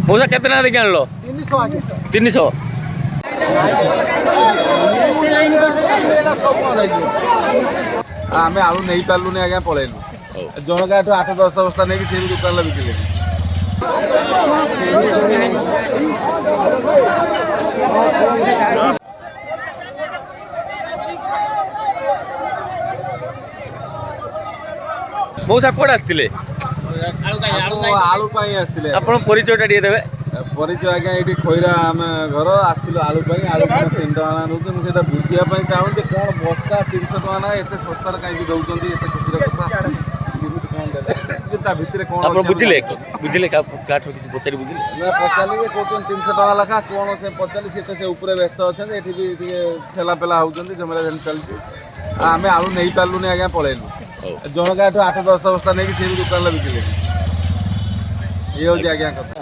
मौसा केते ना देखि आनलो 300 आम आलू नहीं पार्लुनि आज्ञा पलैलु जनका 8-10 बस्ता नहीं से दुकान बिकिले मौसा कोड आस्तिले आलू आसते आपण परिचयटा टिके देबे परिचय आज्ञा ये खैरा आम घर आसलु आलू आलू 3 टका नौते मुझे बुझापी चाहूँ कौन बस्ता 300 टका ना एत सस्तार कहीं दौरान एत खुशी कथा भितर कौन बुझिले बुझिले काठ किसी पचारि बुझिले पचारे कौन 300 टका लेखा कौन से पचारि से उपरे व्यस्त अच्छा ये भी ठेला पेला होती जमेला चलती आम आलू नहीं पार्लुनि आज्ञा पलैलु जनका 8-10 बस्ता नहीं से दुकान बिकिले ये हूँ आज्ञा कथा